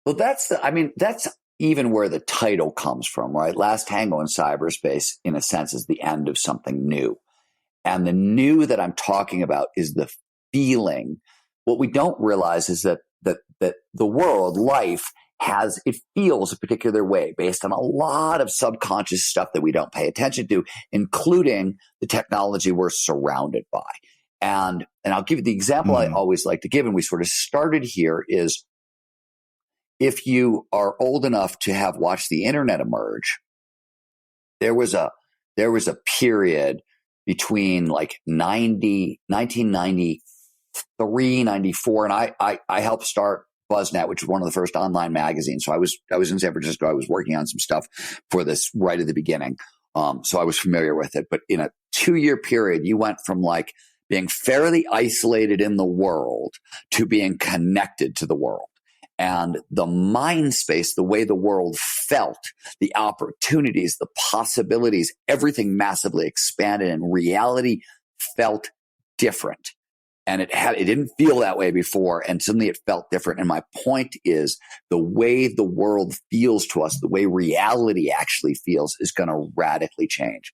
Well, that's even where the title comes from, right? Last Tango in cyberspace, in a sense, is the end of something new. And the new that I'm talking about is the feeling. What we don't realize is that the world, life, it feels a particular way based on a lot of subconscious stuff that we don't pay attention to, including the technology we're surrounded by. And I'll give you the example I always like to give, and we sort of started here, is if you are old enough to have watched the internet emerge, there was a period between like 1993, 94, and I helped start BuzzNet, which was one of the first online magazines. So I was in San Francisco. I was working on some stuff for this right at the beginning. So I was familiar with it. But in a 2-year period, you went from like being fairly isolated in the world to being connected to the world. And the mind space, the way the world felt, the opportunities, the possibilities, everything massively expanded, and reality felt different. And it didn't feel that way before, and suddenly it felt different. And my point is, the way the world feels to us, the way reality actually feels, is going to radically change.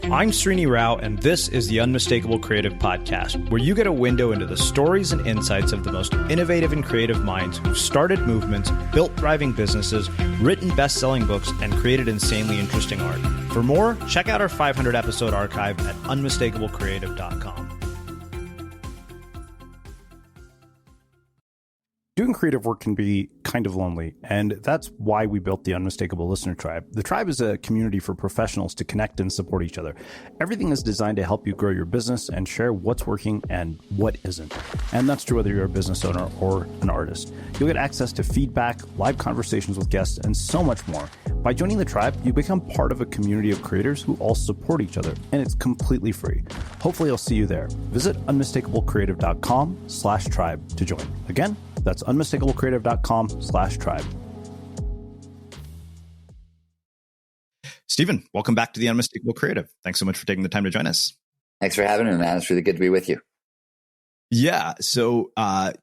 I'm Srini Rao, and this is the Unmistakable Creative Podcast, where you get a window into the stories and insights of the most innovative and creative minds who've started movements, built thriving businesses, written best-selling books, and created insanely interesting art. For more, check out our 500-episode archive at unmistakablecreative.com. Doing creative work can be kind of lonely, and that's why we built the Unmistakable Listener Tribe. The tribe is a community for professionals to connect and support each other. Everything is designed to help you grow your business and share what's working and what isn't. And that's true whether you're a business owner or an artist. You'll get access to feedback, live conversations with guests, and so much more. By joining the tribe, you become part of a community of creators who all support each other, and it's completely free. Hopefully I'll see you there. Visit unmistakablecreative.com/tribe to join. Again, that's unmistakablecreative.com/tribe. Stephen, welcome back to the Unmistakable Creative. Thanks so much for taking the time to join us. Thanks for having me, man. It's really good to be with you. Yeah. So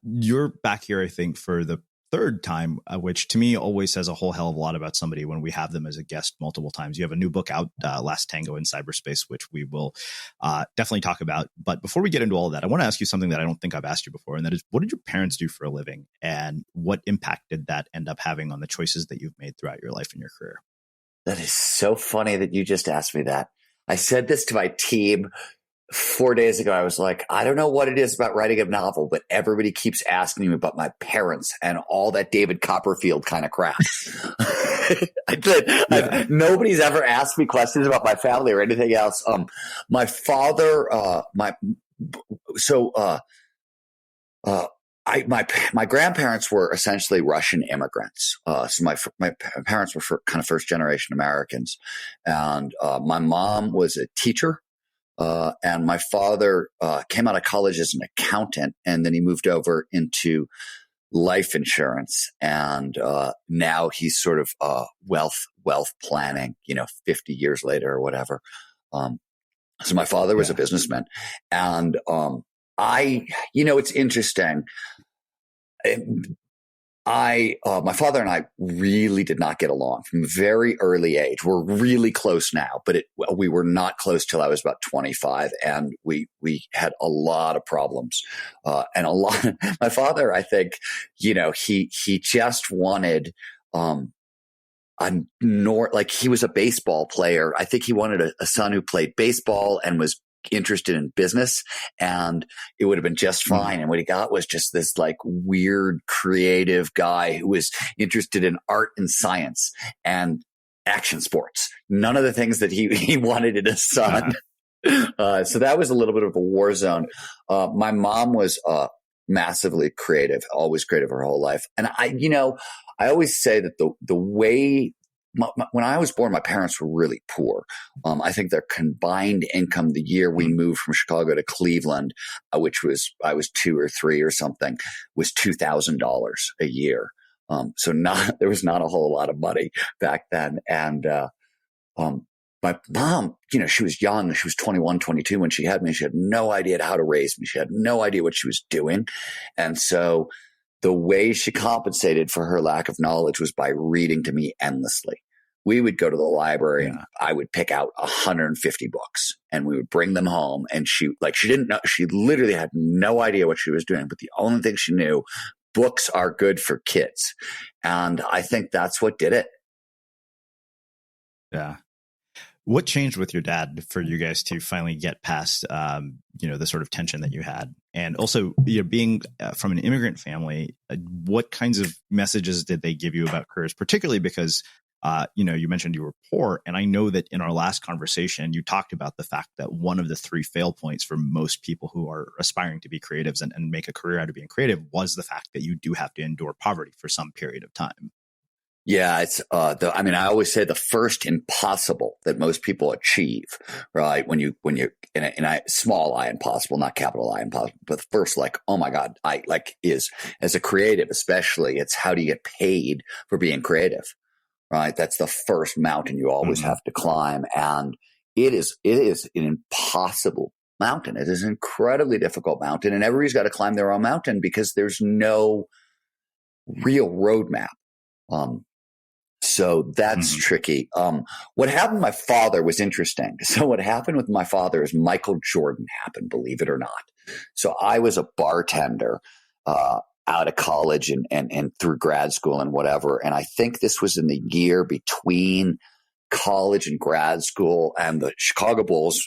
you're back here, I think, for the third time, which to me always says a whole hell of a lot about somebody when we have them as a guest multiple times. You have a new book out, Last Tango in Cyberspace, which we will definitely talk about. But before we get into all of that, I want to ask you something that I don't think I've asked you before, and that is, what did your parents do for a living, and what impact did that end up having on the choices that you've made throughout your life and your career? That is so funny that you just asked me that. I said this to my team 4 days ago. I was like, I don't know what it is about writing a novel, but everybody keeps asking me about my parents and all that David Copperfield kind of crap. Nobody's ever asked me questions about my family or anything else. My father, my grandparents were essentially Russian immigrants. So my parents were kind of first generation Americans, and my mom was a teacher. And my father came out of college as an accountant, and then he moved over into life insurance. And now he's sort of wealth planning, 50 years later or whatever. So my father was a businessman, and it's interesting. My father and I really did not get along from a very early age. We're really close now, but we were not close till I was about 25, and we had a lot of problems. And my father, I think, he just wanted, he was a baseball player. I think he wanted a son who played baseball and was interested in business, and it would have been just fine. And what he got was just this like weird creative guy who was interested in art and science and action sports. None of the things that he wanted in a son. So that was a little bit of a war zone. My mom was massively creative, always creative her whole life. And I always say that the way when I was born, my parents were really poor. I think their combined income the year we moved from Chicago to Cleveland, which was I was 2 or 3 or something, was $2,000 a year. So there was not a whole lot of money back then. And my mom, she was young. She was 21, 22 when she had me. She had no idea how to raise me. She had no idea what she was doing. And so the way she compensated for her lack of knowledge was by reading to me endlessly. We would go to the library and I would pick out 150 books and we would bring them home. And she didn't know, she literally had no idea what she was doing. But the only thing she knew, books are good for kids. And I think that's what did it. Yeah. What changed with your dad for you guys to finally get past, the sort of tension that you had? And also, being from an immigrant family, what kinds of messages did they give you about careers, particularly because, you mentioned you were poor. And I know that in our last conversation, you talked about the fact that one of the 3 fail points for most people who are aspiring to be creatives and make a career out of being creative was the fact that you do have to endure poverty for some period of time. Yeah, it's I always say the first impossible that most people achieve, right? When you in a small I impossible, not capital I impossible, but the first oh my God, is as a creative, especially, it's how do you get paid for being creative, right? That's the first mountain you always have to climb, and it is an impossible mountain. It is an incredibly difficult mountain, and everybody's got to climb their own mountain because there's no real roadmap. So that's tricky. What happened with my father was interesting. So what happened with my father is Michael Jordan happened, believe it or not. So I was a bartender out of college and through grad school and whatever. And I think this was in the year between college and grad school, and the Chicago Bulls,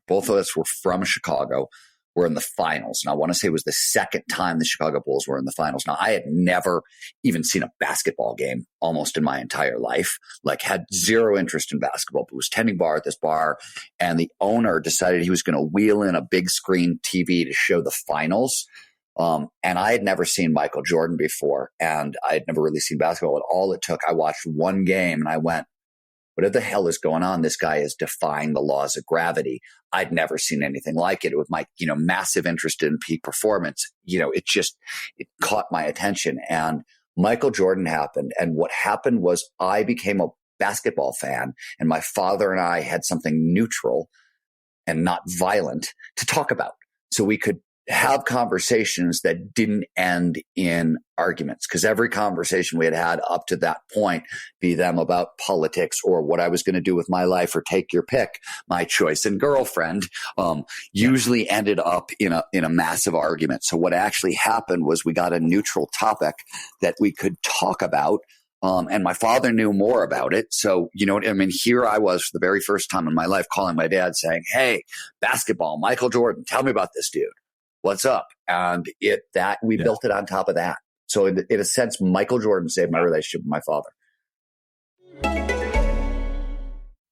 both of us were from Chicago, were in the finals. And I want to say it was the second time the Chicago Bulls were in the finals. Now, I had never even seen a basketball game almost in my entire life, had zero interest in basketball, but was tending bar at this bar. And the owner decided he was going to wheel in a big screen TV to show the finals. And I had never seen Michael Jordan before, and I had never really seen basketball at all. It took, I watched one game and I went, what the hell is going on? This guy is defying the laws of gravity. I'd never seen anything like it. With my, massive interest in peak performance, it caught my attention. And Michael Jordan happened. And what happened was I became a basketball fan, and my father and I had something neutral and not violent to talk about. So we could have conversations that didn't end in arguments, because every conversation we had up to that point, be them about politics or what I was going to do with my life or take your pick, my choice and girlfriend, usually ended up in a massive argument. So what actually happened was we got a neutral topic that we could talk about. And my father knew more about it. So, here I was for the very first time in my life calling my dad saying, hey, basketball, Michael Jordan, tell me about this dude. What's up? And we built it on top of that. So in a sense, Michael Jordan saved my relationship with my father.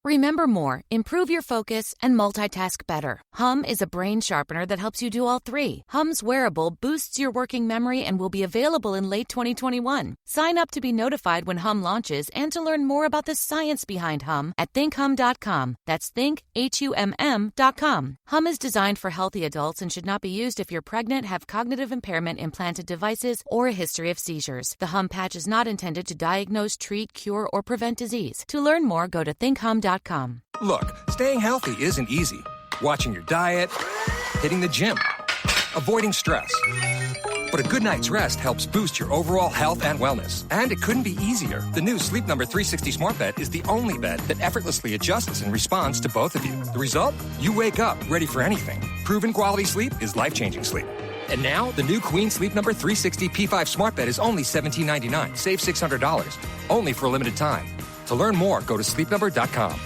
Remember more, improve your focus, and multitask better. Hum is a brain sharpener that helps you do all 3. Hum's wearable boosts your working memory and will be available in late 2021. Sign up to be notified when Hum launches and to learn more about the science behind Hum at thinkhum.com. That's thinkhum.com. Hum is designed for healthy adults and should not be used if you're pregnant, have cognitive impairment, implanted devices, or a history of seizures. The Hum patch is not intended to diagnose, treat, cure, or prevent disease. To learn more, go to thinkhum.com. Look, staying healthy isn't easy. Watching your diet, hitting the gym, avoiding stress. But a good night's rest helps boost your overall health and wellness. And it couldn't be easier. The new Sleep Number 360 Smart Bed is the only bed that effortlessly adjusts and responds to both of you. The result? You wake up ready for anything. Proven quality sleep is life-changing sleep. And now, the new Queen Sleep Number 360 P5 Smart Bed is only $17.99. Save $600. Only for a limited time. To learn more, go to sleepnumber.com.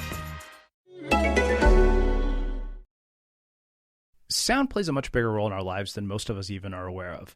Sound plays a much bigger role in our lives than most of us even are aware of.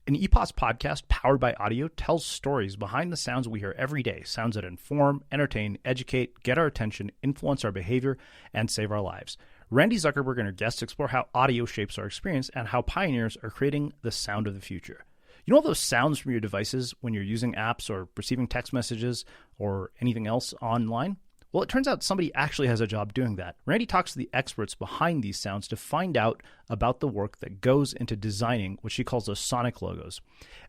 An EPOS podcast powered by audio tells stories behind the sounds we hear every day, sounds that inform, entertain, educate, get our attention, influence our behavior, and save our lives. Randy Zuckerberg and her guests explore how audio shapes our experience and how pioneers are creating the sound of the future. You know all those sounds from your devices when you're using apps or receiving text messages or anything else online? Well, it turns out somebody actually has a job doing that. Randy talks to the experts behind these sounds to find out about the work that goes into designing what she calls those sonic logos.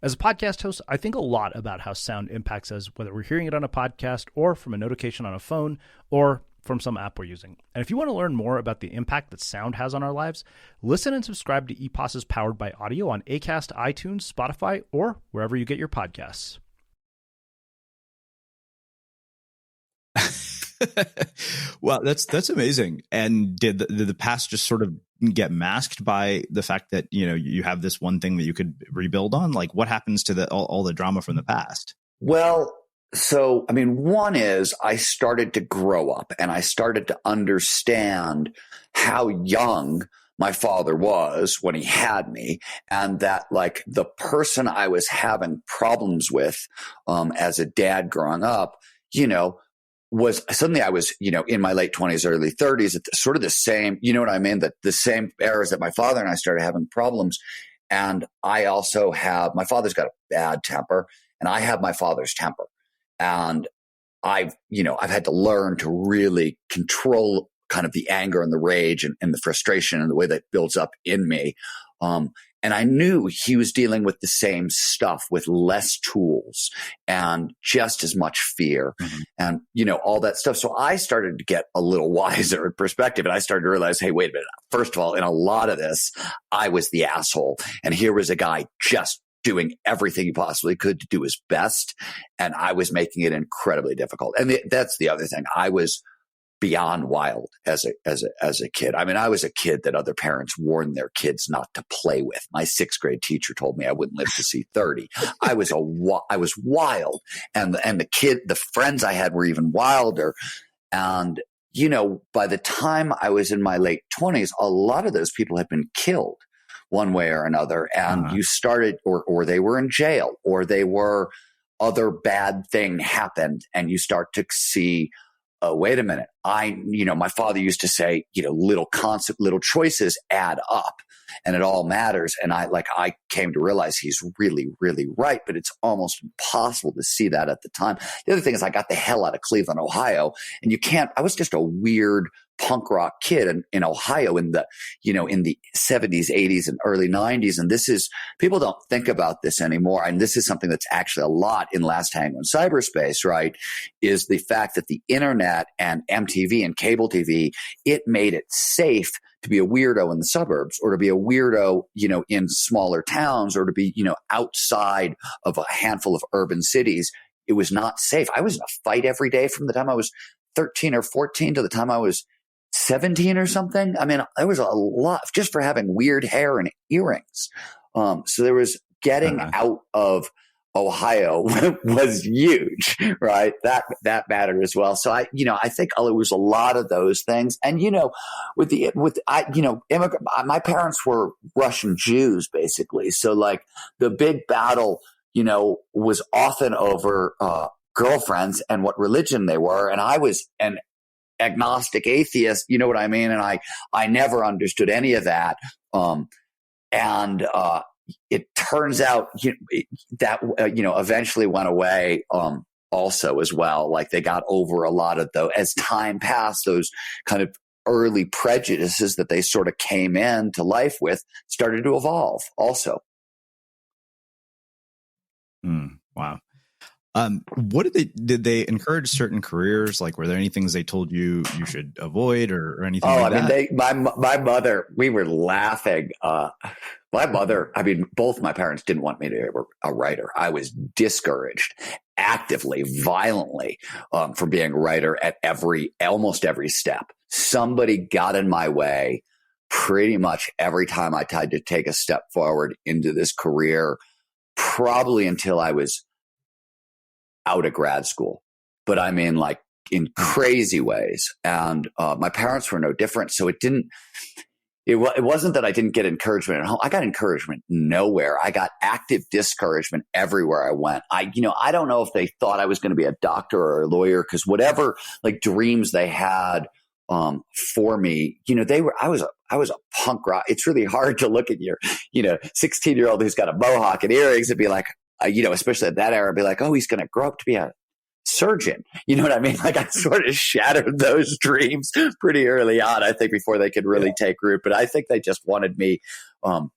As a podcast host, I think a lot about how sound impacts us, whether we're hearing it on a podcast or from a notification on a phone or from some app we're using. And if you want to learn more about the impact that sound has on our lives, listen and subscribe to EPOS's Powered by Audio on Acast, iTunes, Spotify, or wherever you get your podcasts. Well, that's amazing. And did the past just sort of get masked by the fact that, you know, you have this one thing that you could rebuild on? Like, what happens to all the drama from the past? Well, so, I mean, one is I started to grow up and I started to understand how young my father was when he had me, and that like the person I was having problems with as a dad growing up, you know, was suddenly I was, you know, in my late 20s, early 30s, at sort of the same, you know what I mean? That the same eras that my father and I started having problems. And I also have, my father's got a bad temper and I have my father's temper. And I've had to learn to really control kind of the anger and the rage and the frustration and the way that builds up in me. And I knew he was dealing with the same stuff with less tools and just as much fear and, you know, all that stuff. So I started to get a little wiser in perspective. And I started to realize, hey, wait a minute. First of all, in a lot of this, I was the asshole. And here was a guy just doing everything he possibly could to do his best. And I was making it incredibly difficult. And that's the other thing. I was beyond wild as a kid. I mean, I was a kid that other parents warned their kids not to play with. My 6th grade teacher told me I wouldn't live to see 30. I was wild. And the friends I had were even wilder. And, you know, by the time I was in my late 20s, a lot of those people had been killed one way or another. And you started, or they were in jail, or they were, other bad thing happened. And you start to see, oh, wait a minute. My father used to say, you know, little choices add up and it all matters. And I came to realize he's really, really right, but it's almost impossible to see that at the time. The other thing is I got the hell out of Cleveland, Ohio, and I was just a weird punk rock kid in Ohio in the 70s, 80s and early 90s. And people don't think about this anymore. And this is something that's actually a lot in Last Tango in Cyberspace, right? Is the fact that the internet and MTV and cable TV, it made it safe to be a weirdo in the suburbs, or to be a weirdo, you know, in smaller towns, or to be, you know, outside of a handful of urban cities. It was not safe. I was in a fight every day from the time I was 13 or 14 to the time I was 17 or something. I mean, there was a lot just for having weird hair and earrings. So there was getting out of Ohio was huge, right? That mattered as well. So I think it was a lot of those things. And, you know, my parents were Russian Jews basically. So like the big battle, you know, was often over, girlfriends and what religion they were. And I was an agnostic atheist, you know what I mean? And I never understood any of that. It turns out that eventually went away also as well. Like they got over a lot of those as time passed, those kind of early prejudices that they sort of came into life with started to evolve also. Wow. What did they encourage certain careers? Like, were there any things they told you should avoid or anything like that? My mother, we were laughing. Both my parents didn't want me to be a writer. I was discouraged actively, violently, from being a writer at almost every step. Somebody got in my way pretty much every time I tried to take a step forward into this career, probably until I was out of grad school, but I mean, like in crazy ways. And my parents were no different. So it wasn't that I didn't get encouragement at home. I got encouragement nowhere. I got active discouragement everywhere I went. I don't know if they thought I was going to be a doctor or a lawyer, because whatever like dreams they had for me, you know, I was a punk rock. It's really hard to look at your, 16-year-old who's got a mohawk and earrings and be like, especially at that era, be like, oh, he's going to grow up to be a surgeon. You know what I mean? Like I sort of shattered those dreams pretty early on, I think, before they could really take root. But I think they just wanted me to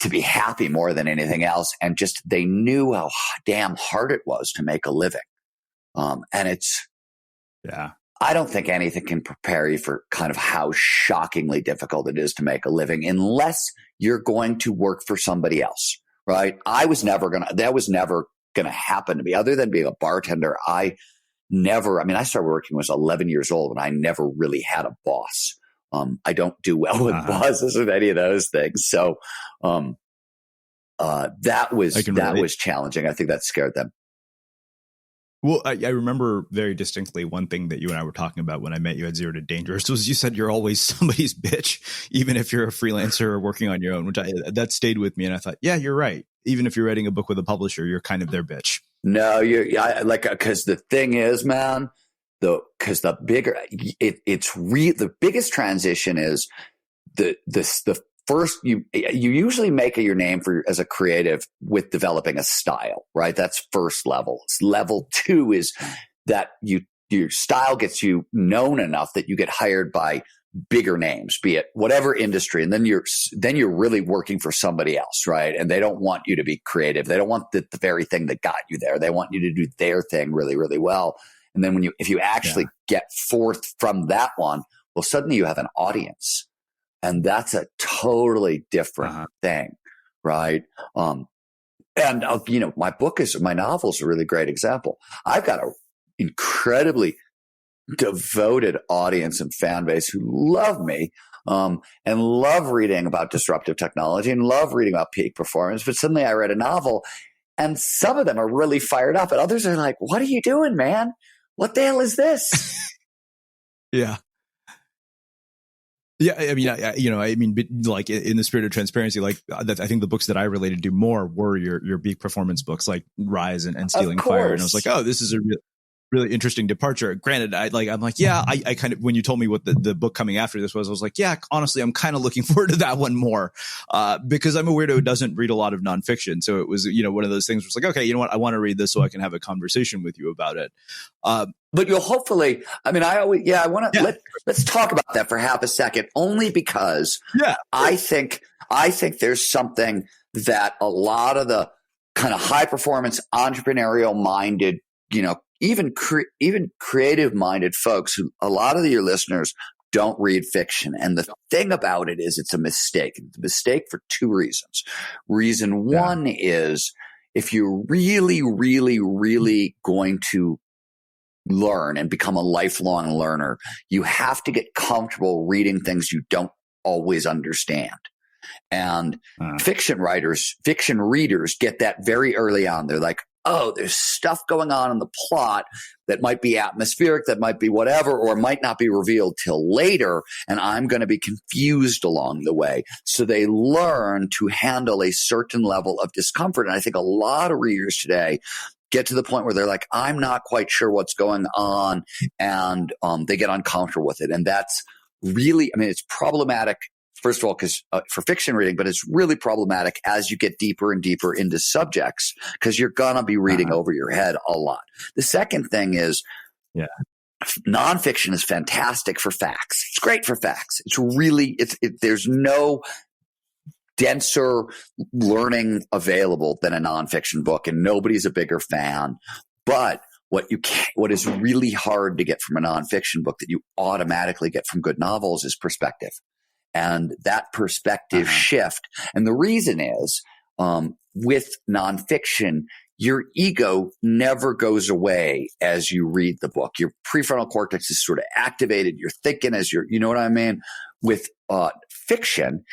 be happy more than anything else. And just, they knew how damn hard it was to make a living. And it's, I don't think anything can prepare you for kind of how shockingly difficult it is to make a living unless you're going to work for somebody else, right? That was never going to happen to me other than being a bartender. I started working when I was 11 years old and I never really had a boss. I don't do well with bosses with any of those things. So, that was challenging. I think that scared them. Well, I remember very distinctly one thing that you and I were talking about when I met you at Zero to Dangerous was you said you're always somebody's bitch, even if you're a freelancer or working on your own, that stayed with me. And I thought, yeah, you're right. Even if you're writing a book with a publisher, you're kind of their bitch. No, because the thing is, man, the biggest transition is the first, you usually make your name as a creative with developing a style, right? That's first level. Level 2 is that your style gets you known enough that you get hired by bigger names, be it whatever industry. And then you're really working for somebody else, right? And they don't want you to be creative. They don't want the very thing that got you there. They want you to do their thing really, really well. And then if you actually get forth from that one, well, suddenly you have an audience. And that's a totally different thing, right? My novel's a really great example. I've got an incredibly devoted audience and fan base who love me and love reading about disruptive technology and love reading about peak performance. But suddenly I read a novel and some of them are really fired up and others are like, what are you doing, man? What the hell is this? Yeah. Yeah, I mean, like in the spirit of transparency, like I think the books that I related to more were your peak performance books, like Rise and Stealing Fire, and I was like, oh, this is a really interesting departure. Granted, I'm like, yeah, I kind of, when you told me what the book coming after this was, I was like, yeah, honestly, I'm kind of looking forward to that one more, because I'm a weirdo who doesn't read a lot of nonfiction. So it was, one of those things where it's like, okay, you know what, I want to read this so I can have a conversation with you about it. But you'll hopefully, let's talk about that for half a second, only because I think there's something that a lot of the kind of high performance entrepreneurial minded, even creative minded folks who a lot of your listeners don't read fiction. And the thing about it is it's a mistake. It's a mistake for two reasons. Reason one is if you're really, really, really going to learn and become a lifelong learner, you have to get comfortable reading things you don't always understand. And fiction readers get that very early on. They're like, oh, there's stuff going on in the plot that might be atmospheric, that might be whatever, or might not be revealed till later, and I'm going to be confused along the way. So they learn to handle a certain level of discomfort. And I think a lot of readers today get to the point where they're like, I'm not quite sure what's going on, and they get uncomfortable with it. And that's really, it's problematic, first of all, because for fiction reading, but it's really problematic as you get deeper and deeper into subjects, because you're going to be reading over your head a lot. The second thing is, nonfiction is fantastic for facts. It's great for facts. It's really, there's no denser learning available than a nonfiction book, and nobody's a bigger fan. But what is really hard to get from a nonfiction book that you automatically get from good novels is perspective. And that perspective shift. And the reason is, with nonfiction, your ego never goes away as you read the book. Your prefrontal cortex is sort of activated. You're thinking as you know what I mean? With fiction,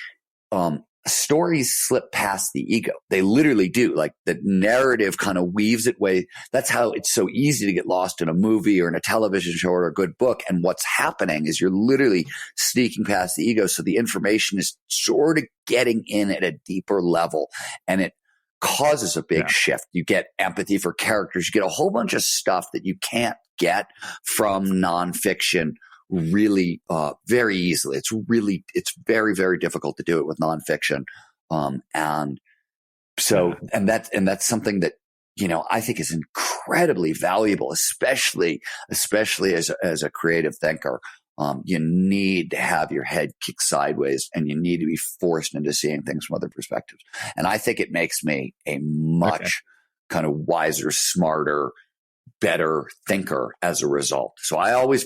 stories slip past the ego. They literally do. Like the narrative kind of weaves it way. That's how it's so easy to get lost in a movie or in a television show or a good book. And what's happening is you're literally sneaking past the ego. So the information is sort of getting in at a deeper level, and it causes a big shift. You get empathy for characters. You get a whole bunch of stuff that you can't get from nonfiction really very easily. It's very, very difficult to do it with nonfiction. And that's something that, I think is incredibly valuable, especially as a creative thinker. You need to have your head kicked sideways, and you need to be forced into seeing things from other perspectives. And I think it makes me a much kind of wiser, smarter, better thinker as a result. So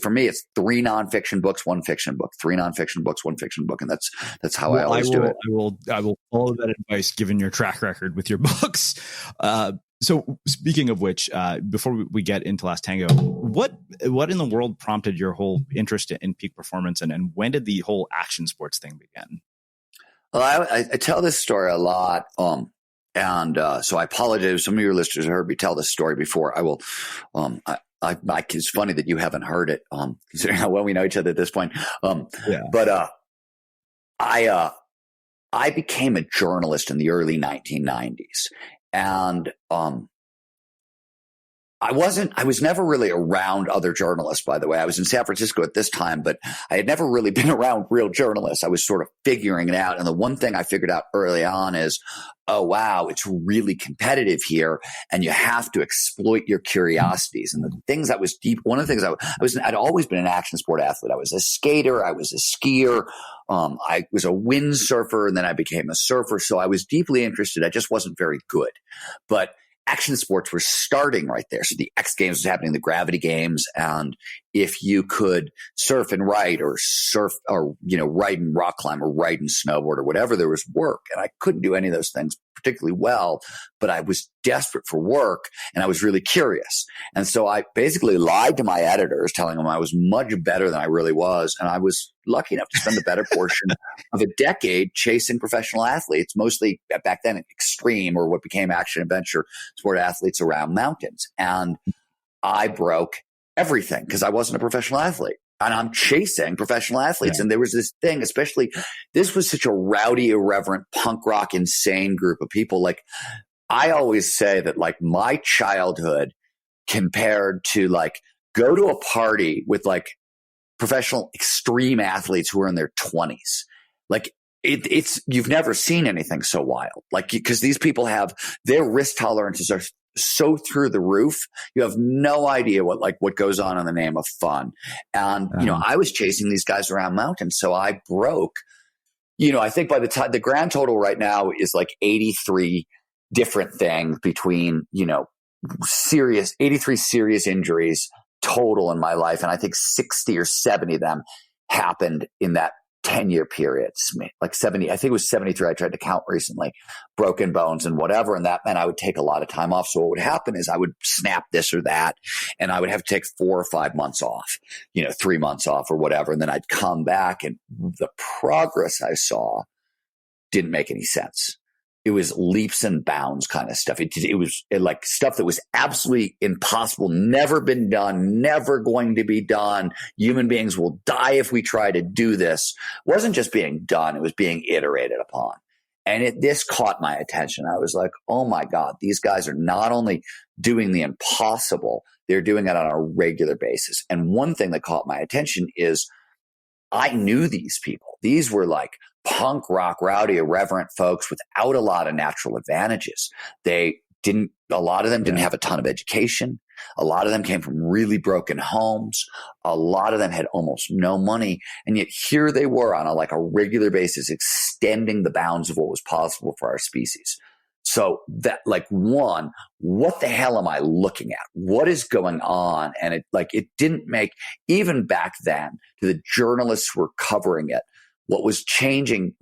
for me, it's 3 nonfiction books, 1 fiction book, 3 nonfiction books, 1 fiction book. And that's how I always do it. I will follow that advice given your track record with your books. So speaking of which, before we get into Last Tango, what in the world prompted your whole interest in peak performance, and when did the whole action sports thing begin? Well, I tell this story a lot. So I apologize. Some of your listeners have heard me tell this story before. I will, it's funny that you haven't heard it, considering how well we know each other at this point. But I became a journalist in the early 1990s, and I was never really around other journalists, by the way. I was in San Francisco at this time, but I had never really been around real journalists. I was sort of figuring it out. And the one thing I figured out early on is, oh, wow, it's really competitive here, and you have to exploit your curiosities. And the things that was deep, one of the things I'd always been an action sport athlete. I was a skater. I was a skier. I was a windsurfer, and then I became a surfer. So I was deeply interested. I just wasn't very good. But action sports were starting right there. So the X Games was happening, the Gravity Games. And if you could surf and ride, or ride and rock climb, or ride and snowboard, or whatever, there was work. And I couldn't do any of those things particularly well, but I was desperate for work, and I was really curious. And so I basically lied to my editors, telling them I was much better than I really was. And I was lucky enough to spend the better portion of a decade chasing professional athletes, mostly back then extreme, or what became action adventure sport athletes around mountains. And I broke everything because I wasn't a professional athlete. And I'm chasing professional athletes. Yeah. And there was this thing, especially, this was such a rowdy, irreverent, punk rock, insane group of people. Like, I always say that, like, my childhood compared to, like, go to a party with, like, professional extreme athletes who are in their 20s. Like, it's you've never seen anything so wild. Like, because these people have, their risk tolerances are so through the roof. You have no idea what goes on in the name of fun. And, I was chasing these guys around mountains. So I broke, I think by the time, the grand total right now is like 83 different things between, 83 serious injuries total in my life. And I think 60 or 70 of them happened in that 10-year period, like 70, I think it was 73. I tried to count recently, broken bones and whatever. And that meant I would take a lot of time off. So what would happen is I would snap this or that, and I would have to take 4 or 5 months off, 3 months off or whatever. And then I'd come back, and the progress I saw didn't make any sense. It was leaps and bounds kind of stuff. It was like stuff that was absolutely impossible, never been done, never going to be done. Human beings will die if we try to do this. It wasn't just being done. It was being iterated upon. And this caught my attention. I was like, oh my God, these guys are not only doing the impossible, they're doing it on a regular basis. And one thing that caught my attention is I knew these people. These were like punk rock, rowdy, irreverent folks without a lot of natural advantages. A lot of them didn't have a ton of education. A lot of them came from really broken homes. A lot of them had almost no money. And yet here they were on a regular basis, extending the bounds of what was possible for our species. So that, one, what the hell am I looking at? What is going on? And it didn't make, even back then, to the journalists who were covering it, what was changing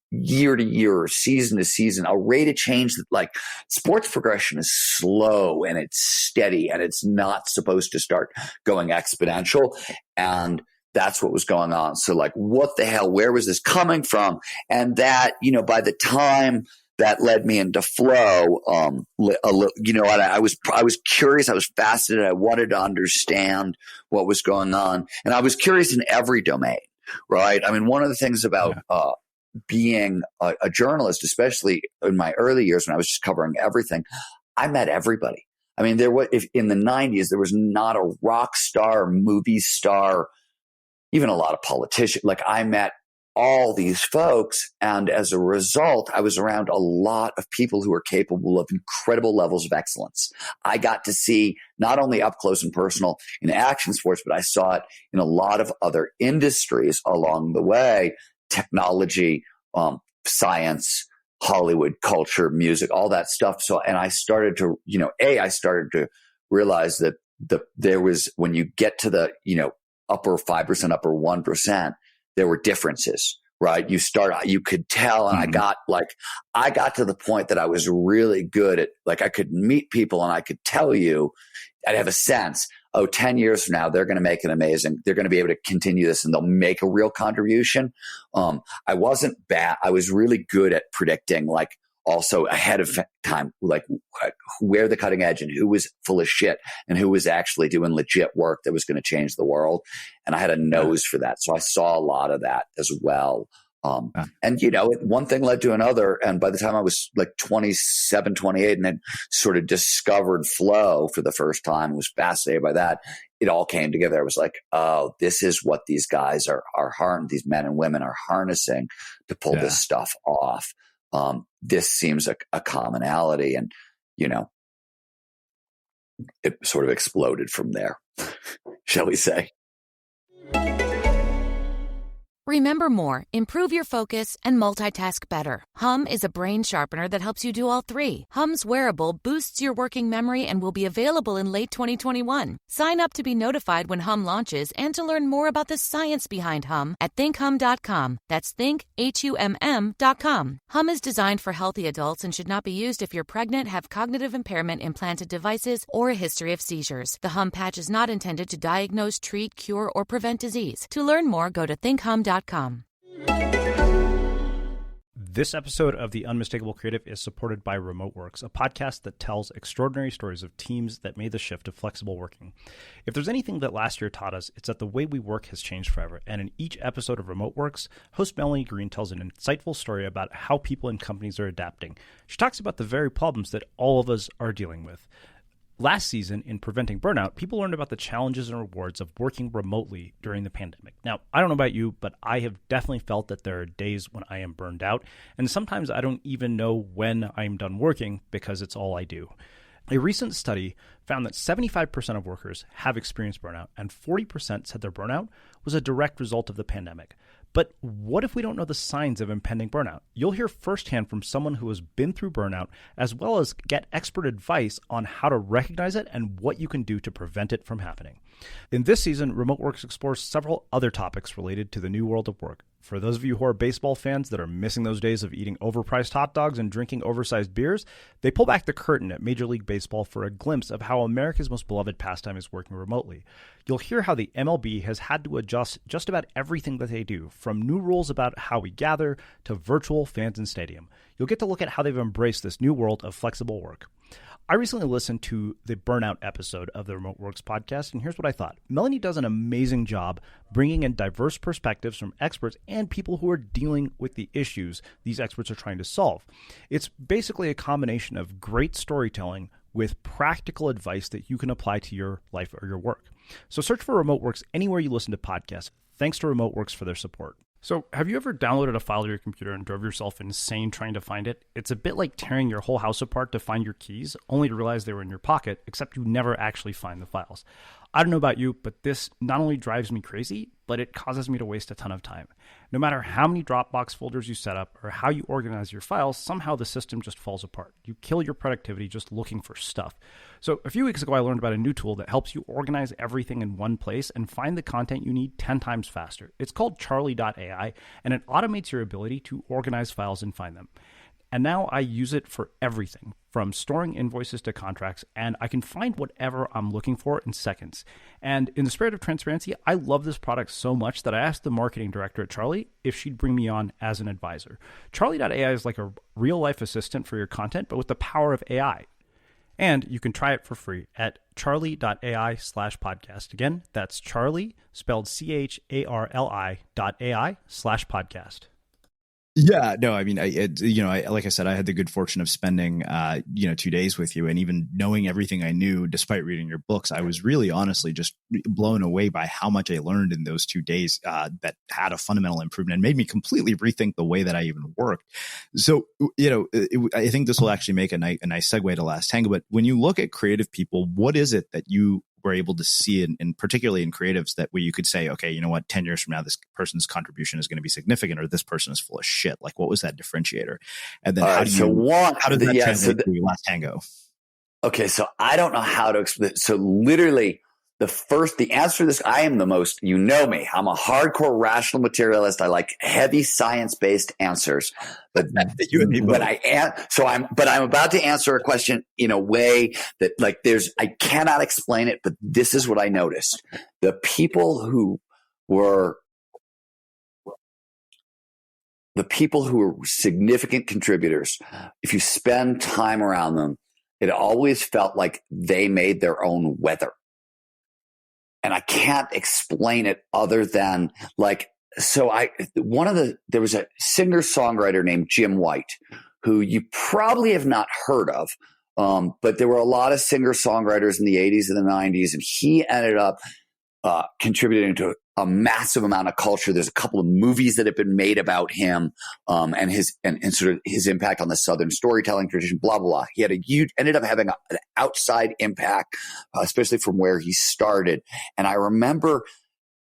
year to year or season to season, a rate of change that sports progression is slow and it's steady, and it's not supposed to start going exponential. And that's what was going on. So what the hell, where was this coming from? And that, by the time that led me into flow, I was curious. I was fascinated. I wanted to understand what was going on. And I was curious in every domain. Right. I mean, one of the things about being a journalist, especially in my early years when I was just covering everything, I met everybody. I mean, in the 90s, there was not a rock star, movie star, even a lot of politicians. I met all these folks. And as a result, I was around a lot of people who were capable of incredible levels of excellence. I got to see not only up close and personal in action sports, but I saw it in a lot of other industries along the way: technology, science, Hollywood, culture, music, all that stuff. So, and I started to, I started to realize that there was, when you get to the, upper 5%, upper 1%, there were differences, right? You could tell. And I got to the point that I was really good at, like, I could meet people and I could tell you, I'd have a sense, 10 years from now, they're going to make they're going to be able to continue this and they'll make a real contribution. I wasn't bad. I was really good at predicting, like, also ahead of time, like where the cutting edge and who was full of shit and who was actually doing legit work that was going to change the world. And I had a nose for that. So I saw a lot of that as well. And, one thing led to another. And by the time I was like 27, 28 and then sort of discovered flow for the first time, was fascinated by that. It all came together. I was like, oh, this is what these guys are these men and women are harnessing to pull this stuff off. This seems a commonality, and, it sort of exploded from there, shall we say. Remember more, improve your focus, and multitask better. Hum is a brain sharpener that helps you do all three. Hum's wearable boosts your working memory and will be available in late 2021. Sign up to be notified when Hum launches and to learn more about the science behind Hum at thinkhum.com. That's thinkhum.com. Hum is designed for healthy adults and should not be used if you're pregnant, have cognitive impairment, implanted devices, or a history of seizures. The Hum patch is not intended to diagnose, treat, cure, or prevent disease. To learn more, go to thinkhum.com. This episode of the Unmistakable Creative is supported by RemoteWorks, a podcast that tells extraordinary stories of teams that made the shift to flexible working. If there's anything that last year taught us, it's that the way we work has changed forever. And in each episode of RemoteWorks, host Melanie Green tells an insightful story about how people and companies are adapting. She talks about the very problems that all of us are dealing with. Last season, in Preventing Burnout, people learned about the challenges and rewards of working remotely during the pandemic. Now, I don't know about you, but I have definitely felt that there are days when I am burned out, and sometimes I don't even know when I'm done working because it's all I do. A recent study found that 75% of workers have experienced burnout, and 40% said their burnout was a direct result of the pandemic. But what if we don't know the signs of impending burnout? You'll hear firsthand from someone who has been through burnout, as well as get expert advice on how to recognize it and what you can do to prevent it from happening. In this season, RemoteWorks explores several other topics related to the new world of work. For those of you who are baseball fans that are missing those days of eating overpriced hot dogs and drinking oversized beers, they pull back the curtain at Major League Baseball for a glimpse of how America's most beloved pastime is working remotely. You'll hear how the MLB has had to adjust just about everything that they do, from new rules about how we gather to virtual fans in stadium. You'll get to look at how they've embraced this new world of flexible work. I recently listened to the Burnout episode of the RemoteWorks podcast, and here's what I thought. Melanie does an amazing job bringing in diverse perspectives from experts and people who are dealing with the issues these experts are trying to solve. It's basically a combination of great storytelling with practical advice that you can apply to your life or your work. So search for RemoteWorks anywhere you listen to podcasts. Thanks to RemoteWorks for their support. So have you ever downloaded a file to your computer and drove yourself insane trying to find it? It's a bit like tearing your whole house apart to find your keys, only to realize they were in your pocket, except you never actually find the files. I don't know about you, but this not only drives me crazy, but it causes me to waste a ton of time. No matter how many Dropbox folders you set up or how you organize your files, somehow the system just falls apart. You kill your productivity just looking for stuff. So a few weeks ago, I learned about a new tool that helps you organize everything in one place and find the content you need 10 times faster. It's called Charlie.ai, and it automates your ability to organize files and find them. And now I use it for everything, from storing invoices to contracts, and I can find whatever I'm looking for in seconds. And in the spirit of transparency, I love this product so much that I asked the marketing director at Charlie if she'd bring me on as an advisor. Charlie.ai is like a real-life assistant for your content, but with the power of AI. And you can try it for free at charlie.ai/podcast. Again, that's Charlie, spelled CHARLI.ai/podcast. Yeah, no, I mean, like I said, I had the good fortune of spending, 2 days with you, and even knowing everything I knew, despite reading your books, I was really honestly just blown away by how much I learned in those 2 days that had a fundamental improvement and made me completely rethink the way that I even worked. So, I think this will actually make a nice segue to Last Tango. But when you look at creative people, what is it that you were able to see, and particularly in creatives, that where you could say, okay, you know what, 10 years from now, this person's contribution is going to be significant, or this person is full of shit? Like, what was that differentiator? And then how did that translate to Last Tango? Okay, so I don't know how to explain. So literally, the answer to this, I am the most, you know me, I'm a hardcore rational materialist. I like heavy science-based answers. But You and me both. I'm about to answer a question in a way that I cannot explain it, but this is what I noticed. The people who were significant contributors, if you spend time around them, it always felt like they made their own weather. And I can't explain it other than there was a singer-songwriter named Jim White, who you probably have not heard of. But there were a lot of singer-songwriters in the 80s and the 90s, and he ended up contributing to a massive amount of culture. There's a couple of movies that have been made about him, and his sort of his impact on the Southern storytelling tradition, blah, blah, blah. He had ended up having an outside impact, especially from where he started. And I remember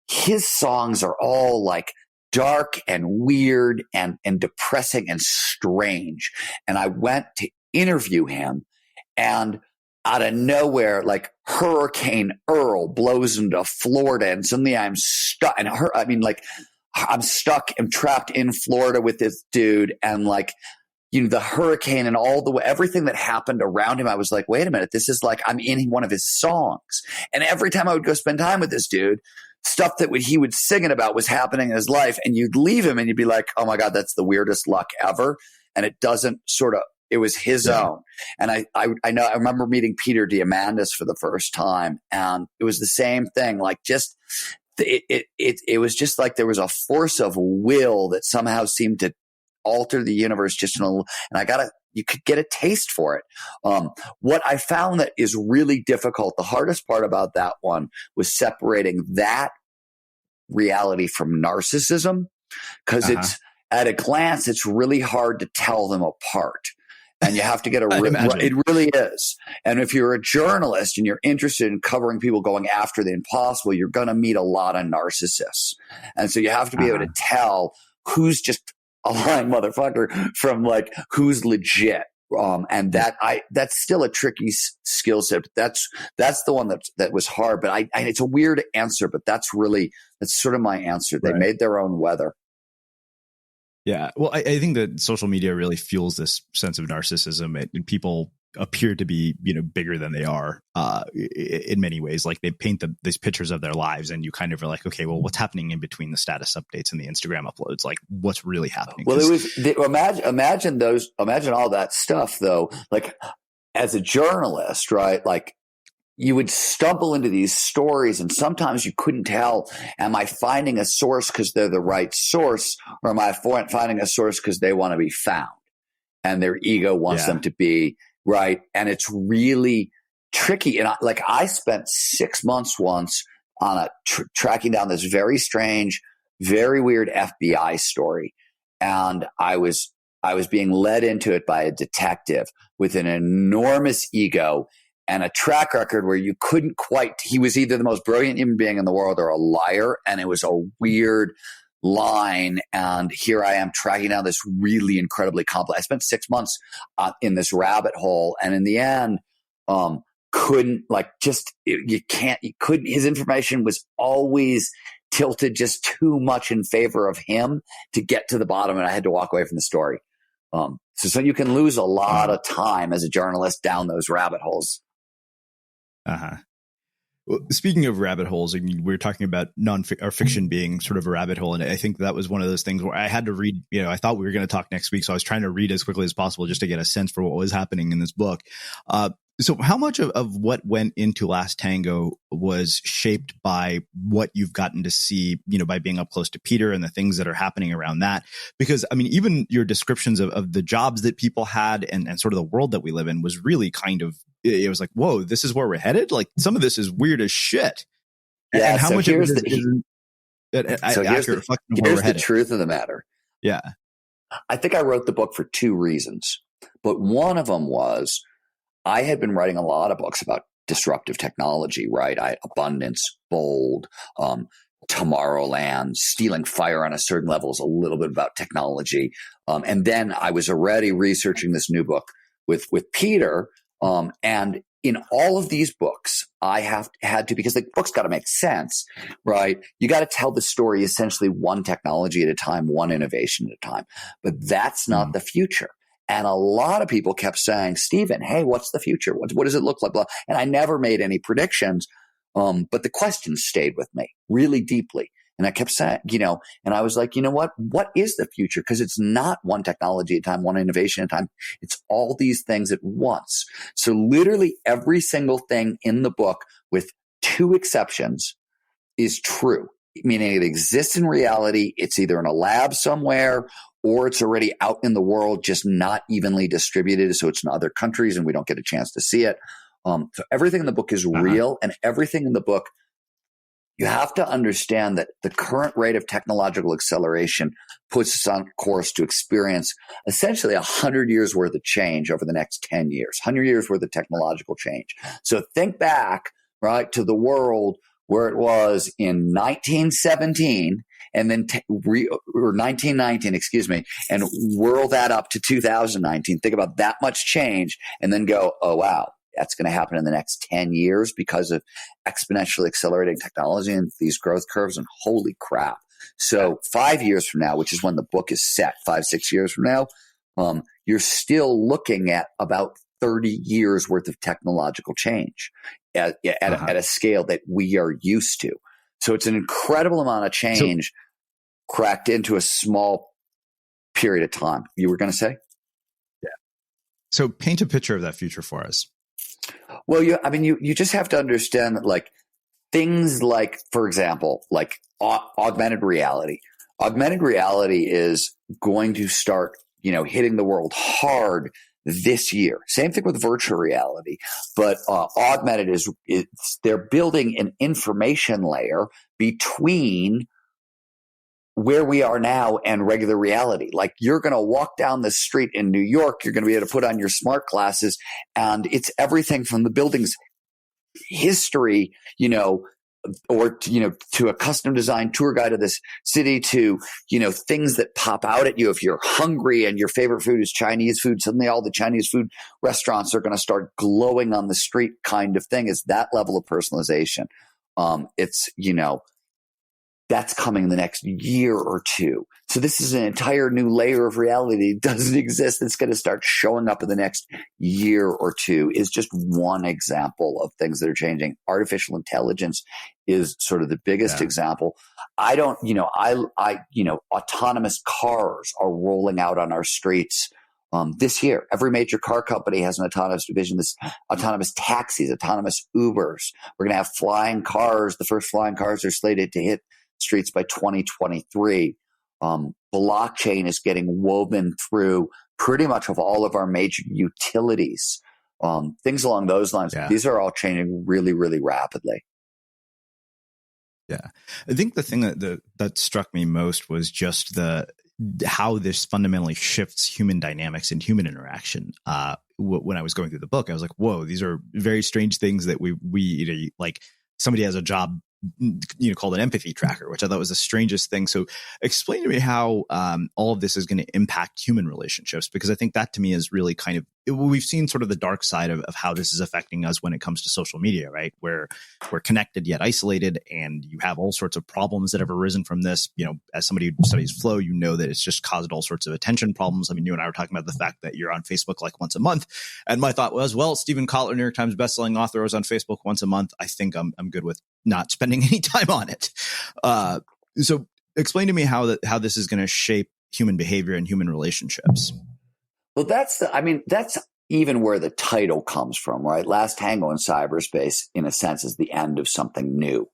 his songs are all like dark and weird and depressing and strange. And I went to interview him, and out of nowhere, like Hurricane Earl blows into Florida, and suddenly I'm stuck. And I'm stuck and trapped in Florida with this dude, and the hurricane and everything that happened around him. I was like, wait a minute, this is like I'm in one of his songs. And every time I would go spend time with this dude, stuff that he would sing about was happening in his life, and you'd leave him and you'd be like, oh my God, that's the weirdest luck ever. And it doesn't it was his own. And I remember meeting Peter Diamandis for the first time, and it was the same thing. It was just like there was a force of will that somehow seemed to alter the universe just in a little, and you could get a taste for it. What I found that is really difficult, the hardest part about that one was separating that reality from narcissism, because it's at a glance, it's really hard to tell them apart. And you have to get it really is. And if you're a journalist and you're interested in covering people going after the impossible, you're going to meet a lot of narcissists. And so you have to be able to tell who's just a lying motherfucker from who's legit. And that's still a tricky skill set. But that's the one that was hard. But it's a weird answer, but that's sort of my answer. They made their own weather. Yeah. Well, I think that social media really fuels this sense of narcissism, and people appear to be, bigger than they are in many ways. Like they paint these pictures of their lives, and you kind of are like, okay, well, what's happening in between the status updates and the Instagram uploads? Like what's really happening? Well, imagine all that stuff though, like as a journalist, right? Like you would stumble into these stories, and sometimes you couldn't tell, am I finding a source because they're the right source, or am I finding a source because they want to be found and their ego wants them to be right? And it's really tricky. And I spent 6 months once on tracking down this very strange, very weird FBI story. And I was being led into it by a detective with an enormous ego and a track record where you couldn't he was either the most brilliant human being in the world or a liar. And it was a weird line. And here I am tracking down this really incredibly complex. I spent 6 months in this rabbit hole. And in the end, his information was always tilted just too much in favor of him to get to the bottom. And I had to walk away from the story. So you can lose a lot of time as a journalist down those rabbit holes. Well, speaking of rabbit holes, we were talking about fiction being sort of a rabbit hole. And I think that was one of those things where I had to read, I thought we were going to talk next week. So I was trying to read as quickly as possible just to get a sense for what was happening in this book. So how much of what went into Last Tango was shaped by what you've gotten to see, by being up close to Peter and the things that are happening around that? Because, even your descriptions of the jobs that people had and sort of the world that we live in was really kind of, it was like, whoa, this is where we're headed? Like some of this is weird as shit. Yeah, and how much of it is here's the truth of the matter. Yeah. I think I wrote the book for two reasons. But one of them was, I had been writing a lot of books about disruptive technology, right? Abundance, Bold, Tomorrowland, Stealing Fire on a Certain Level is a little bit about technology. And then I was already researching this new book with Peter And in all of these books, I had to, because the book's got to make sense, right? You got to tell the story essentially one technology at a time, one innovation at a time. But that's not the future. And a lot of people kept saying, Stephen, hey, what's the future? What does it look like? Blah. And I never made any predictions. But the questions stayed with me really deeply. And I kept saying, and I was like, you know what? What is the future? Because it's not one technology at a time, one innovation at a time. It's all these things at once. So literally every single thing in the book, with two exceptions, is true, meaning it exists in reality. It's either in a lab somewhere or it's already out in the world, just not evenly distributed. So it's in other countries and we don't get a chance to see it. So everything in the book is real, and everything in the book, you have to understand that the current rate of technological acceleration puts us on course to experience essentially 100 years worth of change over the next 10 years, 100 years worth of technological change. So think back, right, to the world where it was in 1917 and then or 1919, excuse me, and whirl that up to 2019. Think about that much change and then go, oh, wow, that's going to happen in the next 10 years because of exponentially accelerating technology and these growth curves. And holy crap. So 5 years from now, which is when the book is set, 5-6 years from now, you're still looking at about 30 years worth of technological change at a scale that we are used to. So it's an incredible amount of change cracked into a small period of time. You were going to say? Yeah. So paint a picture of that future for us. Well, you just have to understand that, like, things like, for example, like augmented reality. Augmented reality is going to start, hitting the world hard this year. Same thing with virtual reality, but augmented they're building an information layer between where we are now and regular reality. Like, you're going to walk down the street in New York, you're going to be able to put on your smart glasses, and it's everything from the building's history, or to a custom designed tour guide of this city, to, things that pop out at you. If you're hungry and your favorite food is Chinese food, suddenly all the Chinese food restaurants are going to start glowing on the street, kind of thing. Is that level of personalization. It's, that's coming in the next year or two. So this is an entire new layer of reality that doesn't exist. It's going to start showing up in the next year or two. Is just one example of things that are changing. Artificial intelligence is sort of the biggest example. Autonomous cars are rolling out on our streets this year. Every major car company has an autonomous division. This autonomous taxis, autonomous Ubers. We're going to have flying cars. The first flying cars are slated to hit streets by 2023. Blockchain is getting woven through pretty much of all of our major utilities. Things along those lines. Yeah. These are all changing really, really rapidly. Yeah. I think the thing that struck me most was just how this fundamentally shifts human dynamics and human interaction. When I was going through the book, I was like, whoa, these are very strange things that we like. Somebody has a job, called an empathy tracker, which I thought was the strangest thing. So explain to me how all of this is going to impact human relationships, because I think that to me is really kind of, we've seen sort of the dark side of how this is affecting us when it comes to social media, right? Where we're connected yet isolated, and you have all sorts of problems that have arisen from this. As somebody who studies flow, that it's just caused all sorts of attention problems. I mean, you and I were talking about the fact that you're on Facebook like once a month. And my thought was, well, Stephen Kotler, New York Times bestselling author, was on Facebook once a month. I think I'm good with not spending any time on it. So explain to me how this is going to shape human behavior and human relationships. Well, that's even where the title comes from, right? Last Tango in Cyberspace, in a sense, is the end of something new.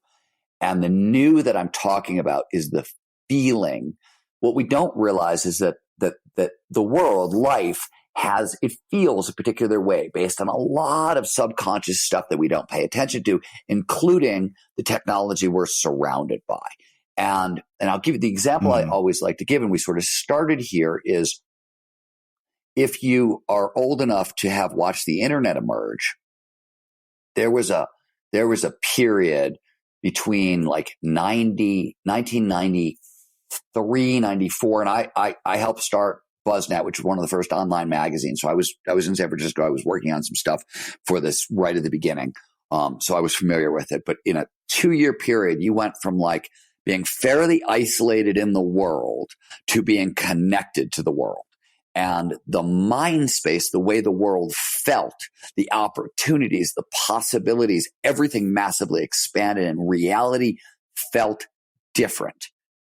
And the new that I'm talking about is the feeling. What we don't realize is that the world, life, it feels a particular way based on a lot of subconscious stuff that we don't pay attention to, including the technology we're surrounded by. And I'll give you the example I always like to give, and we sort of started here, is if you are old enough to have watched the internet emerge, there was a period between like 1993, 94, and I helped start BuzzNet, which was one of the first online magazines. So I was in San Francisco. I was working on some stuff for this right at the beginning. So I was familiar with it. But in a 2-year period, you went from like being fairly isolated in the world to being connected to the world. And the mind space, the way the world felt, the opportunities, the possibilities, everything massively expanded, and reality felt different.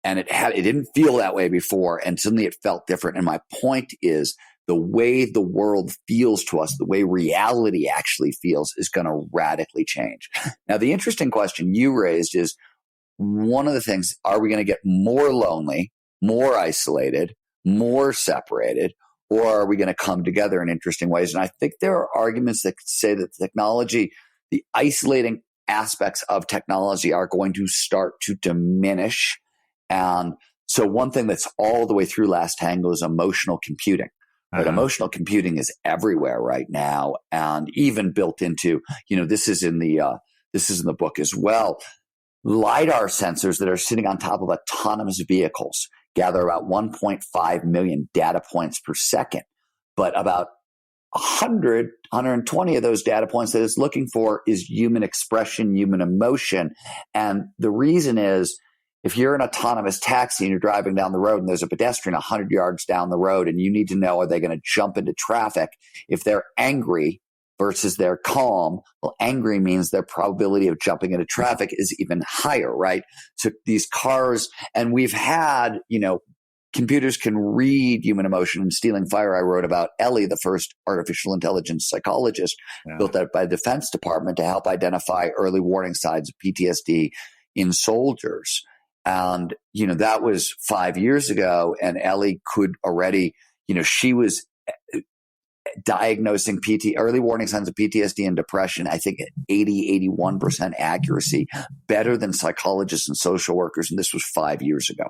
And it didn't feel that way before, and suddenly it felt different. And my point is, the way the world feels to us, the way reality actually feels, is going to radically change. Now, the interesting question you raised is, one of the things, are we going to get more lonely, more isolated, more separated, or are we going to come together in interesting ways? And I think there are arguments that say that technology, the isolating aspects of technology, are going to start to diminish. And so one thing that's all the way through Last Tango is emotional computing. But emotional computing is everywhere right now, and even built into, this is in the book as well. LiDAR sensors that are sitting on top of autonomous vehicles gather about 1.5 million data points per second, but about 120 of those data points that it's looking for is human expression, human emotion. And the reason is, if you're an autonomous taxi and you're driving down the road and there's a pedestrian 100 yards down the road, and you need to know, are they going to jump into traffic? If they're angry versus they're calm, well, angry means their probability of jumping into traffic is even higher, right? So these cars, and we've had, computers can read human emotion. In Stealing Fire, I wrote about Ellie, the first artificial intelligence psychologist built out by the Defense Department to help identify early warning signs of PTSD in soldiers. And, that was 5 years ago, and Ellie could already, she was diagnosing early warning signs of PTSD and depression, I think at 81% accuracy, better than psychologists and social workers. And this was 5 years ago,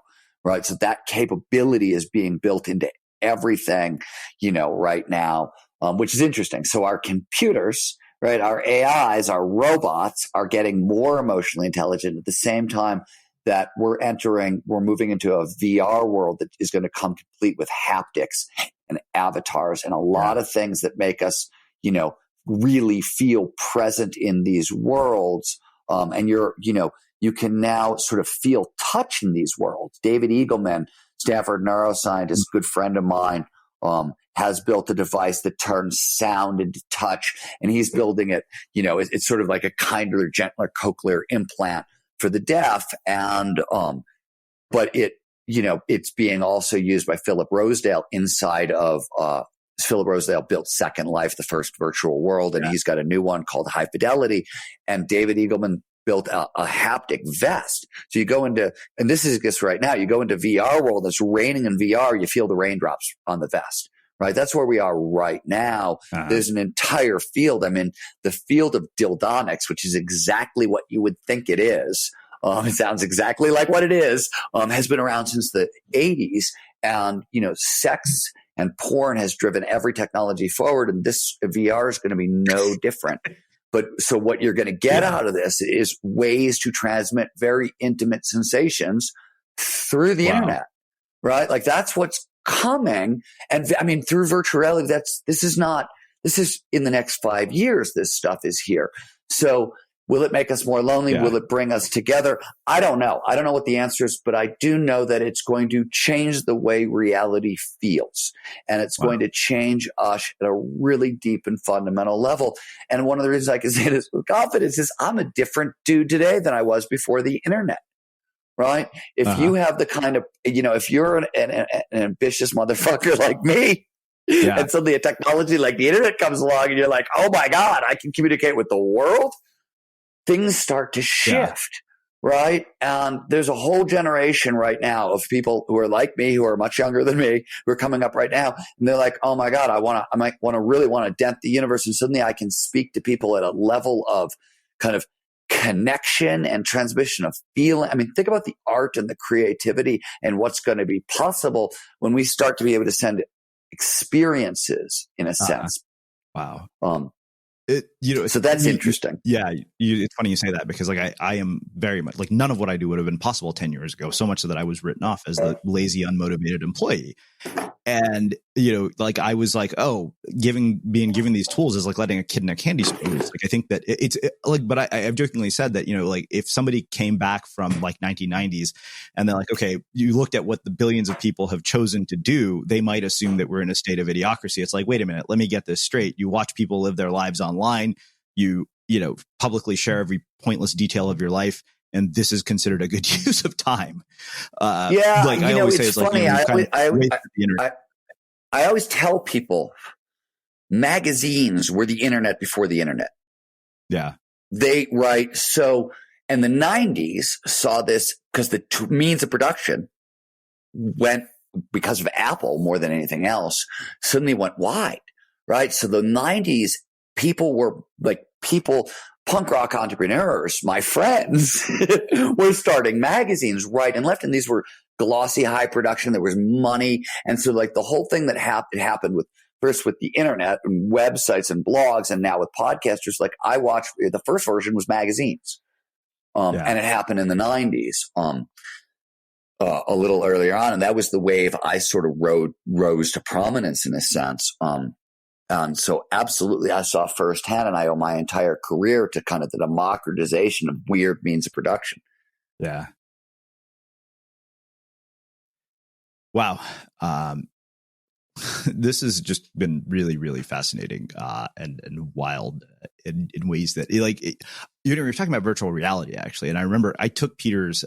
right? So that capability is being built into everything, right now, which is interesting. So our computers, right, our AIs, our robots are getting more emotionally intelligent at the same time that we're moving into a VR world that is going to come complete with haptics and avatars and a lot of things that make us, really feel present in these worlds. And you can now sort of feel touch in these worlds. David Eagleman, Stanford neuroscientist, good friend of mine, has built a device that turns sound into touch, and he's building it, it's sort of like a kinder, gentler cochlear implant for the deaf. And, but it's being also used by Philip Rosedale inside of, Philip Rosedale built Second Life, the first virtual world, and he's got a new one called High Fidelity. And David Eagleman built a haptic vest. So you go into, and this is just right now, you go into VR world, it's raining in VR, you feel the raindrops on the vest. Right. That's where we are right now. There's an entire field. I mean, the field of dildonics, which is exactly what you would think it is. It sounds exactly like what it is, has been around since the 80s. And, sex and porn has driven every technology forward. And this VR is going to be no different. But so what you're going to get out of this is ways to transmit very intimate sensations through the internet. Right. Like that's what's coming. And I mean, through virtual reality, this is in the next 5 years, this stuff is here. So will it make us more lonely? Will it bring us together? I don't know. I don't know what the answer is, but I do know that it's going to change the way reality feels. And it's going to change us at a really deep and fundamental level. And one of the reasons I can say this with confidence is I'm a different dude today than I was before the internet. Right? If you have the kind of, if you're an ambitious motherfucker like me, and suddenly a technology like the internet comes along and you're like, oh my God, I can communicate with the world, things start to shift, right? And there's a whole generation right now of people who are like me, who are much younger than me, who are coming up right now. And they're like, oh my God, I might really want to dent the universe. And suddenly I can speak to people at a level of kind of connection and transmission of feeling. I mean, think about the art and the creativity and what's going to be possible when we start to be able to send experiences in a sense. Wow. So that's interesting. Yeah. It's funny you say that because like I am very much like none of what I do would have been possible 10 years ago. So much so that I was written off as the lazy, unmotivated employee. And, like I was like, oh, being given these tools is like letting a kid in a candy store. Like, I think that but I've jokingly said that, like if somebody came back from like 1990s and they're like, okay, you looked at what the billions of people have chosen to do, they might assume that we're in a state of idiocracy. It's like, wait a minute, let me get this straight. You watch people live their lives online. You publicly share every pointless detail of your life. And this is considered a good use of time. Like I always say, it's funny. I always tell people magazines were the internet before the internet. Yeah. So, and the 90s saw this because the means of production went, because of Apple more than anything else, suddenly went wide, right? So the 90s, punk rock entrepreneurs, my friends, were starting magazines right and left. And these were glossy, high production. There was money. And so like the whole thing that happened with the internet and websites and blogs, and now with podcasters, like I watched, the first version was magazines. And it happened in the 90s, a little earlier on. And that was the wave I sort of rose to prominence in a sense. And so absolutely I saw firsthand, and I owe my entire career to kind of the democratization of weird means of production. Yeah. Wow. This has just been really, really fascinating and wild in ways that you're talking about virtual reality, actually. And I remember I took Peter's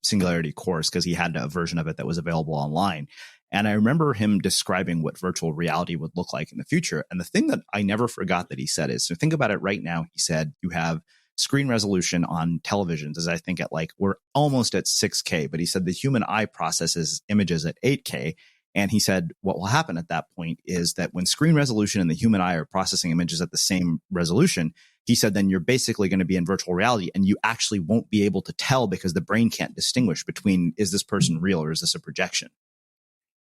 Singularity course because he had a version of it that was available online. And I remember him describing what virtual reality would look like in the future. And the thing that I never forgot that he said is, so think about it right now. He said, you have screen resolution on televisions, as I think we're almost at 6K, but he said the human eye processes images at 8K. And he said, what will happen at that point is that when screen resolution and the human eye are processing images at the same resolution, he said, then you're basically going to be in virtual reality and you actually won't be able to tell because the brain can't distinguish between, is this person real or is this a projection?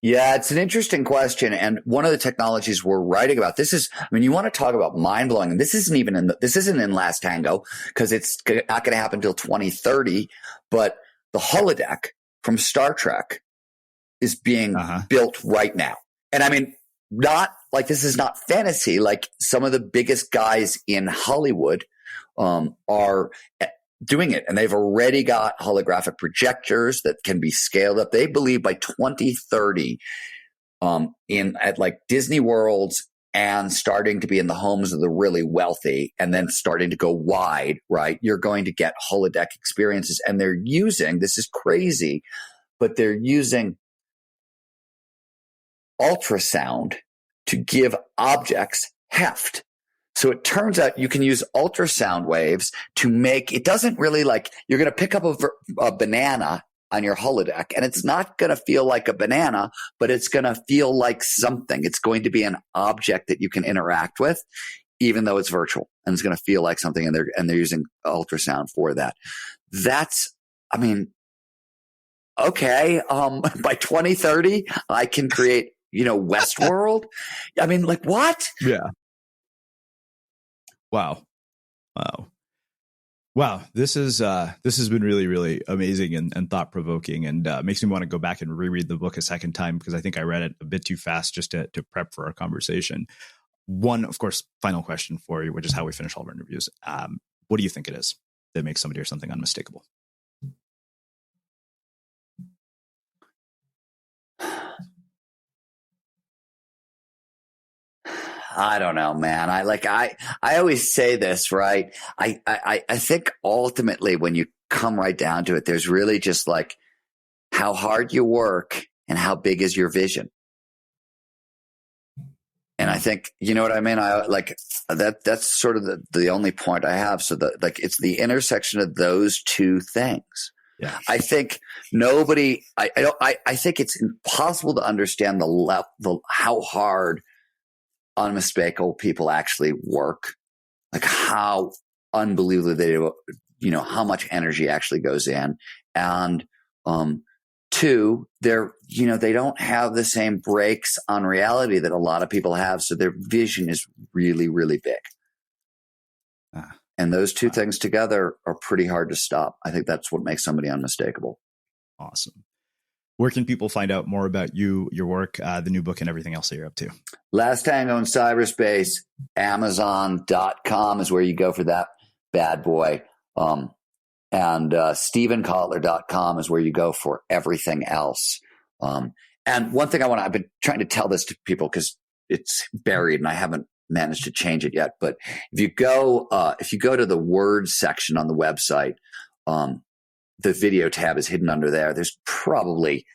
Yeah, it's an interesting question. And one of the technologies we're writing about, you want to talk about mind blowing. And this isn't in Last Tango because it's not going to happen until 2030. But the holodeck from Star Trek is being built right now. And I mean, this is not fantasy. Like some of the biggest guys in Hollywood are doing it, and they've already got holographic projectors that can be scaled up. They believe by 2030, at like Disney Worlds and starting to be in the homes of the really wealthy, and then starting to go wide, right? You're going to get holodeck experiences, and they're using, this is crazy, but they're using ultrasound to give objects heft. So it turns out you can use ultrasound waves to make, it doesn't really you're going to pick up a banana on your holodeck and it's not going to feel like a banana, but it's going to feel like something. It's going to be an object that you can interact with, even though it's virtual, and it's going to feel like something. And they're using ultrasound for that. Okay. By 2030, I can create, Westworld. I mean, what? Yeah. Wow. This has been really, really amazing and thought provoking, and makes me want to go back and reread the book a second time because I think I read it a bit too fast just to prep for our conversation. One, of course, final question for you, which is how we finish all of our interviews. What do you think it is that makes somebody or something unmistakable? I don't know, man. I always say this, right? I think ultimately when you come right down to it, there's really just how hard you work and how big is your vision. And I think, you know what I mean? That's sort of the only point I have. So it's the intersection of those two things. Yeah. I think I think it's impossible to understand how hard unmistakable people actually work, how unbelievably they do, how much energy actually goes in. And, two, they don't have the same brakes on reality that a lot of people have. So their vision is really, really big. And those two things together are pretty hard to stop. I think that's what makes somebody unmistakable. Awesome. Where can people find out more about you, your work, the new book, and everything else that you're up to? Last Tango in Cyberspace, Amazon.com is where you go for that bad boy. And StephenKotler.com is where you go for everything else. And one thing I've been trying to tell this to people because it's buried and I haven't managed to change it yet. But if you go to the words section on the website, the video tab is hidden under there. There's probably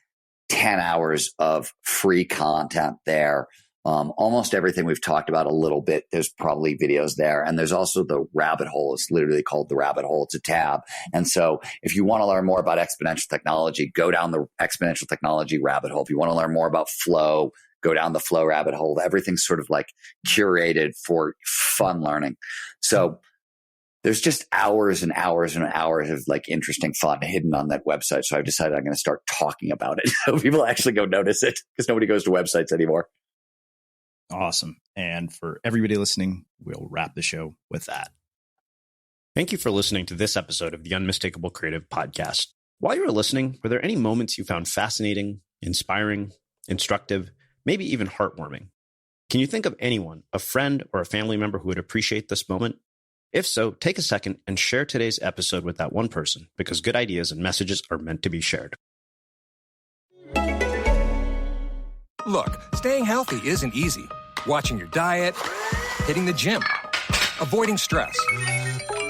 10 hours of free content there. Almost everything we've talked about a little bit, there's probably videos there. And there's also the rabbit hole. It's literally called the rabbit hole. It's a tab. And so if you want to learn more about exponential technology, go down the exponential technology rabbit hole. If you want to learn more about flow, go down the flow rabbit hole. Everything's sort of like curated for fun learning. So there's just hours and hours and hours of like interesting fun hidden on that website. So I've decided I'm going to start talking about it so people actually go notice it because nobody goes to websites anymore. Awesome. And for everybody listening, we'll wrap the show with that. Thank you for listening to this episode of the Unmistakable Creative Podcast. While you were listening, were there any moments you found fascinating, inspiring, instructive, maybe even heartwarming? Can you think of anyone, a friend or a family member who would appreciate this moment? If so, take a second and share today's episode with that one person because good ideas and messages are meant to be shared. Look, staying healthy isn't easy. Watching your diet, hitting the gym, avoiding stress.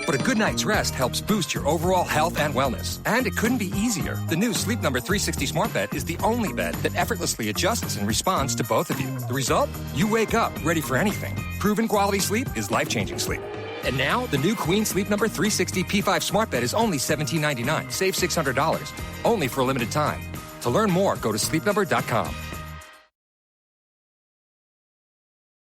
But a good night's rest helps boost your overall health and wellness. And it couldn't be easier. The new Sleep Number 360 Smart Bed is the only bed that effortlessly adjusts and responds to both of you. The result? You wake up ready for anything. Proven quality sleep is life-changing sleep. And now, the new Queen Sleep Number 360 P5 Smart Bed is only $17.99. Save $600. Only for a limited time. To learn more, go to sleepnumber.com.